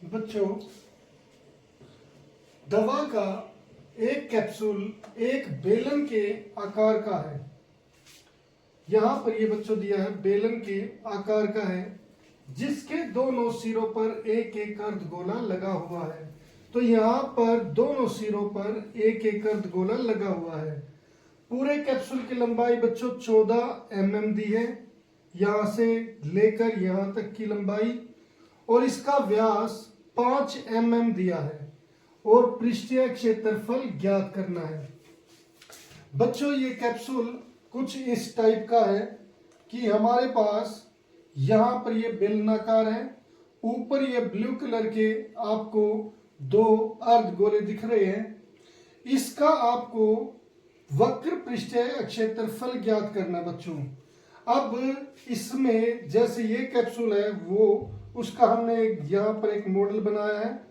बच्चों, दवा का एक कैप्सूल एक बेलन के आकार का है। यहाँ पर ये बच्चों दिया है बेलन के आकार का है, जिसके दोनों सिरों पर एक एक अर्धगोला लगा हुआ है। तो यहाँ पर दोनों सिरों पर एक एक अर्धगोला लगा हुआ है। पूरे कैप्सूल की लंबाई बच्चों 14 mm दी है, यहाँ से लेकर यहाँ तक की लंबाई, और इसका व्यास 5 mm दिया है और पृष्ठीय क्षेत्रफल ज्ञात करना है। बच्चों, ये कैप्सूल कुछ इस टाइप का है कि हमारे पास यहाँ पर ये बेलनाकार है, ऊपर ये ब्लू कलर के आपको दो अर्धगोले दिख रहे हैं। इसका आपको वक्र पृष्ठीय क्षेत्रफल ज्ञात करना बच्चों। अब इसमें जैसे ये कैप्सूल है वो उसका हमने यहाँ पर एक मॉडल बनाया है।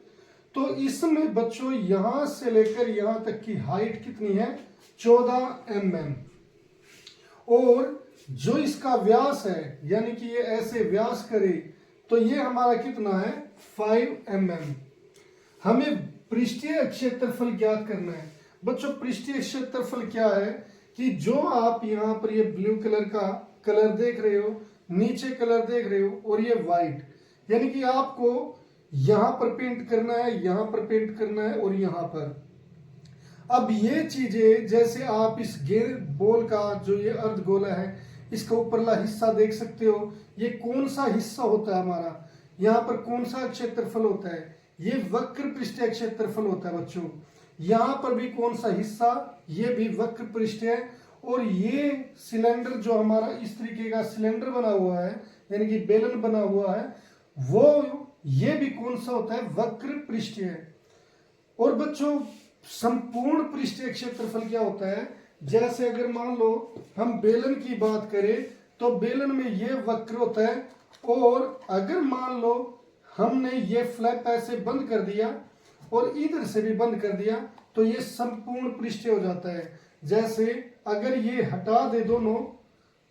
तो इसमें बच्चों यहाँ से लेकर यहाँ तक की हाइट कितनी है? 14 mm। और जो इसका व्यास है, यानी कि ये ऐसे व्यास करे तो ये हमारा कितना है? 5 mm। हमें पृष्ठीय क्षेत्रफल ज्ञात करना है। बच्चों, पृष्ठीय क्षेत्रफल क्या है कि जो आप यहाँ पर ये ब्लू कलर का कलर देख रहे हो, नीचे कलर देख रहे हो, और ये व्हाइट, यानी कि आपको यहाँ पर पेंट करना है, यहाँ पर पेंट करना है और यहाँ पर। अब ये चीजें जैसे आप इस गेंद बॉल का जो ये अर्धगोला है, इसका ऊपरला हिस्सा देख सकते हो। ये कौन सा हिस्सा होता है हमारा? यहाँ पर कौन सा क्षेत्रफल होता है? ये वक्र पृष्ठीय क्षेत्रफल होता है बच्चों। यहाँ पर भी कौन सा हिस्सा? ये भी वक्र पृष्ठीय। और ये सिलेंडर जो हमारा इस तरीके का सिलेंडर बना हुआ है, यानी कि बेलन बना हुआ है, वो ये भी कौन सा होता है? वक्र पृष्ठीय। और बच्चों, संपूर्ण पृष्ठीय क्षेत्रफल क्या होता है? जैसे अगर मान लो हम बेलन की बात करें तो बेलन में ये वक्र होता है, और अगर मान लो हमने ये फ्लैप ऐसे बंद कर दिया और इधर से भी बंद कर दिया तो ये संपूर्ण पृष्ठीय हो जाता है। जैसे अगर ये हटा दे दोनों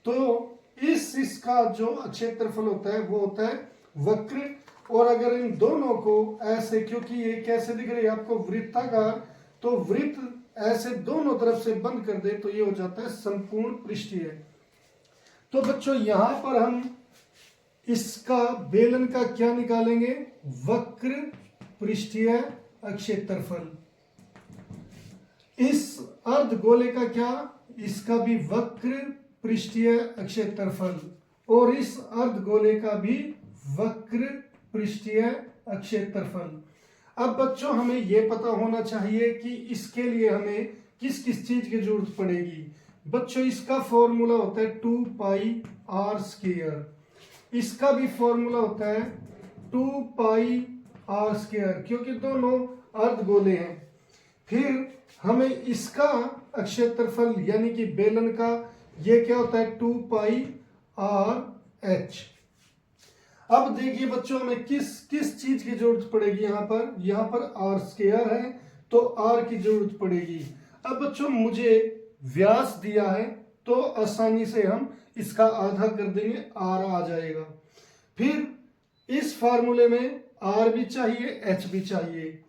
तो इसका जो क्षेत्रफल होता है वो होता है वक्र। और अगर इन दोनों को ऐसे, क्योंकि ये कैसे दिख रही है आपको? वृत्ताकार, तो वृत्त ऐसे दोनों तरफ से बंद कर दे तो ये हो जाता है संपूर्ण पृष्ठीय। तो बच्चों, यहां पर हम इसका बेलन का क्या निकालेंगे? वक्र पृष्ठीय क्षेत्रफल। इस अर्धगोले का क्या? इसका भी वक्र पृष्ठीय क्षेत्रफल, और इस अर्धगोले का भी वक्र पृष्ठीय क्षेत्रफल। अब बच्चों, हमें यह पता होना चाहिए कि इसके लिए हमें किस किस चीज की जरूरत पड़ेगी। बच्चों, इसका फॉर्मूला होता है 2πr²। इसका भी फॉर्मूला होता है 2πr², क्योंकि दोनों अर्धगोले हैं। फिर हमें इसका क्षेत्रफल यानी कि बेलन का ये क्या होता है? 2πrh। अब देखिए बच्चों, हमें किस किस चीज की जरूरत पड़ेगी? यहाँ पर r² है तो r की जरूरत पड़ेगी। अब बच्चों, मुझे व्यास दिया है तो आसानी से हम इसका आधा कर देंगे, r आ जाएगा। फिर इस फार्मूले में r भी चाहिए, h भी चाहिए।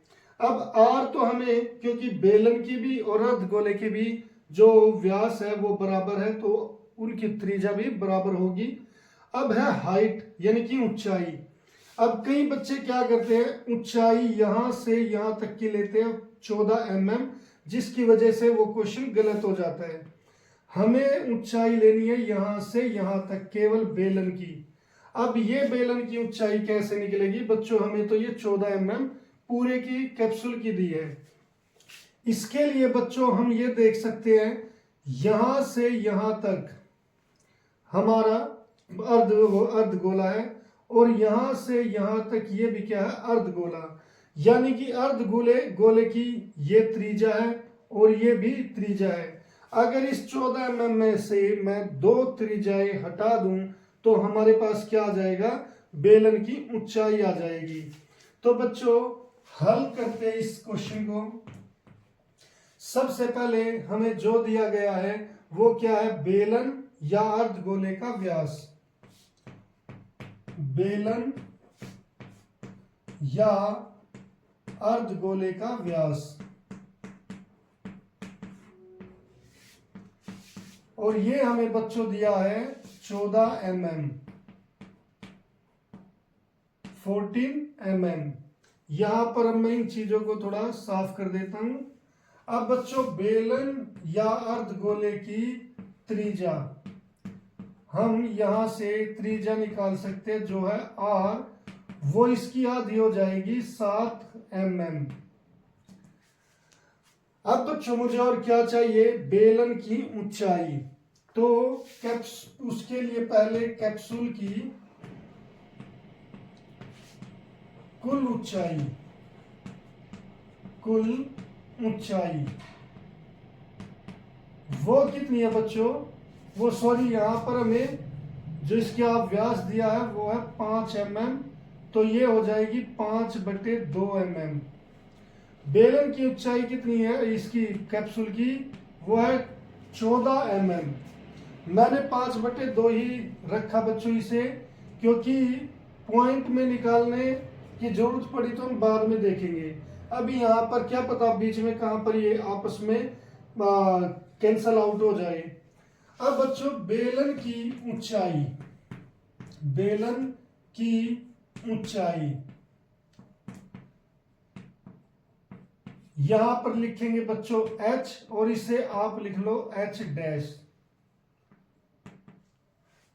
अब r तो हमें, क्योंकि बेलन की भी और अर्धगोले की भी जो व्यास है वो बराबर है तो उनकी त्रिज्या भी बराबर होगी। अब है हाइट यानी कि ऊंचाई। अब कई बच्चे क्या करते हैं? ऊंचाई यहां से यहां तक की लेते हैं 14 mm, जिसकी वजह से वो क्वेश्चन गलत हो जाता है। हमें ऊंचाई लेनी है यहां से यहां तक, केवल बेलन की। अब ये बेलन की ऊंचाई कैसे निकलेगी? बच्चों, हमें तो ये 14 mm पूरे की कैप्सूल की दी है। इसके लिए बच्चों हम ये देख सकते हैं, यहां से यहां तक हमारा अर्धगोला है, और यहां से यहां तक ये भी क्या है? अर्धगोला। यानी कि गोले की ये त्रिज्या है और ये भी त्रिज्या है। अगर इस 14 mm में से मैं दो त्रिज्याएं हटा दूं तो हमारे पास क्या आ जाएगा? बेलन की ऊंचाई आ जाएगी। तो बच्चों, हल करते हैं इस क्वेश्चन को। सबसे पहले हमें जो दिया गया है वो क्या है? बेलन या अर्धगोले का व्यास। बेलन या अर्धगोले का व्यास। और ये हमें बच्चों दिया है 14 mm, 14 mm। यहां पर अब मैं इन चीजों को थोड़ा साफ कर देता हूं। अब बच्चों बेलन या अर्धगोले की त्रिज्या, हम यहां से त्रिज्या निकाल सकते हैं जो है r, वो इसकी आधी हो जाएगी 7 mm। अब बच्चों मुझे और क्या चाहिए, बेलन की ऊंचाई। तो उसके लिए पहले कैप्सूल की कुल ऊंचाई, कुल ऊंचाई वो कितनी है बच्चों, वो सॉरी यहां पर हमें जो इसके आप व्यास दिया है वो है 5 mm, तो ये हो जाएगी 5/2 mm। बेलन की ऊंचाई कितनी है इसकी कैप्सूल की, वो है 14 mm। मैंने 5/2 ही रखा बच्चों इसे, क्योंकि पॉइंट में निकालने की जरूरत पड़ी तो हम बाद में देखेंगे। अभी यहाँ पर क्या पता बीच में कहां पर ये आपस में कैंसल आउट हो जाए। अब बच्चों बेलन की ऊंचाई, बेलन की ऊंचाई यहां पर लिखेंगे बच्चों h, और इसे आप लिख लो h डैश।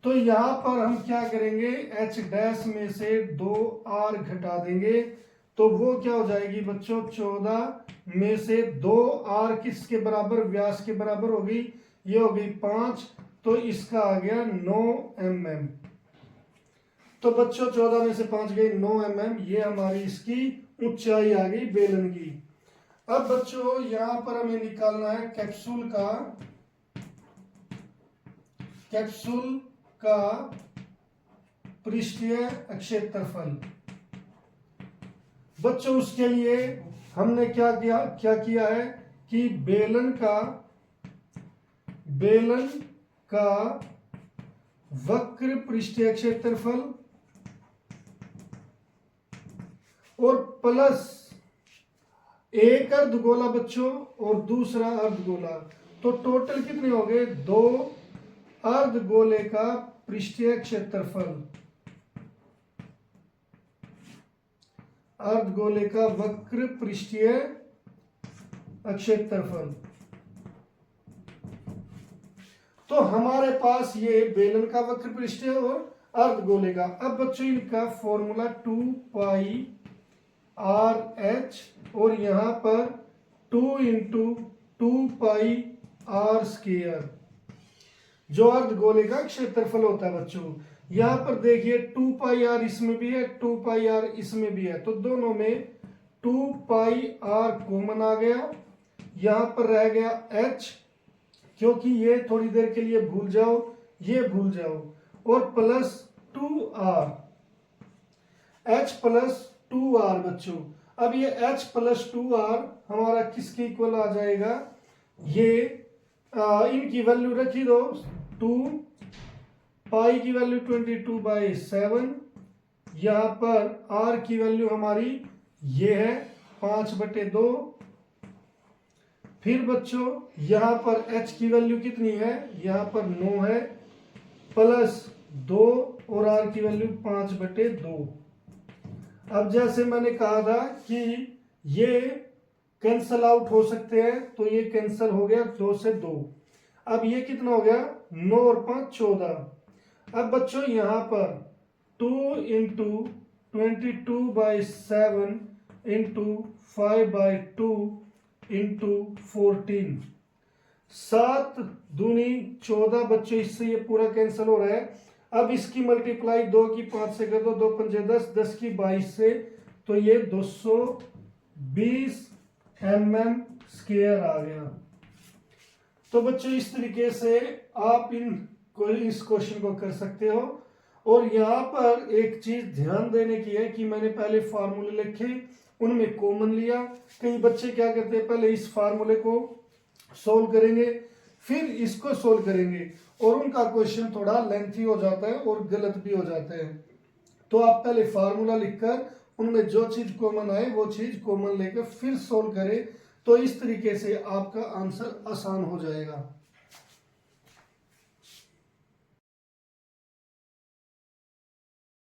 तो यहां पर हम क्या करेंगे, h डैश में से 2r घटा देंगे, तो वो क्या हो जाएगी बच्चों 14 में से 2r किसके बराबर, व्यास के बराबर हो गई, ये हो गई 5, तो इसका आ गया 9 mm। तो बच्चों 14 में से 5 गई 9 mm, ये हमारी इसकी ऊंचाई आ गई बेलन की। अब बच्चों यहां पर हमें निकालना है कैप्सूल का पृष्ठीय क्षेत्रफल। बच्चों उसके लिए हमने क्या किया है कि बेलन का वक्र पृष्ठीय क्षेत्रफल और प्लस एक अर्धगोला बच्चों और दूसरा अर्धगोला, तो टोटल कितने हो गए, 2 अर्धगोले का पृष्ठीय क्षेत्रफल, अर्धगोले का वक्र पृष्ठीय क्षेत्रफल। तो हमारे पास ये बेलन का वक्र पृष्ठीय और अर्धगोले का। अब बच्चों इनका फॉर्मूला 2πr h, और यहां पर 2 × 2πr², जो अर्धगोले का क्षेत्रफल होता है बच्चों। यहां पर देखिए 2πr इसमें भी है, 2πr इसमें भी है, तो दोनों में 2πr कॉमन आ गया, यहां पर रह गया h, क्योंकि ये थोड़ी देर के लिए भूल जाओ, ये भूल जाओ, और plus 2r, h plus 2r बच्चों। अब ये h प्लस 2r हमारा किसके इक्वल आ जाएगा, ये इनकी वैल्यू रखी दो, 2 पाई की वैल्यू 22/7, यहां पर r की वैल्यू हमारी ये है 5/2। फिर बच्चों यहां पर h की वैल्यू कितनी है, यहां पर 9 है, प्लस 2 और r की वैल्यू 5/2। अब जैसे मैंने कहा था कि ये कैंसल आउट हो सकते हैं, तो ये कैंसल हो गया 2 से 2। अब ये कितना हो गया, 9 और 5 14। अब बच्चों यहां पर 2 × 22/7 × 5/2 × 14, 7 दूनी 14 बच्चों, इससे ये पूरा कैंसिल हो रहा है। अब इसकी मल्टीप्लाई 2 की 5 से कर दो, 2 पंजे 10, 10 की 22 से, तो ये 220 mm² आ गया। तो बच्चों इस तरीके से आप इस क्वेश्चन को कर सकते हो। और यहाँ पर एक चीज ध्यान देने की है कि मैंने पहले फार्मूले लिखे, उनमें कॉमन लिया। कई बच्चे क्या करते हैं, पहले इस फार्मूले को सोल्व करेंगे फिर इसको सोल्व करेंगे, और उनका क्वेश्चन थोड़ा लेंथी हो जाता है और गलत भी हो जाता है। तो आप पहले फार्मूला लिखकर उनमें जो चीज कॉमन आए वो चीज कॉमन लेकर फिर सोल्व करें, तो इस तरीके से आपका आंसर आसान हो जाएगा।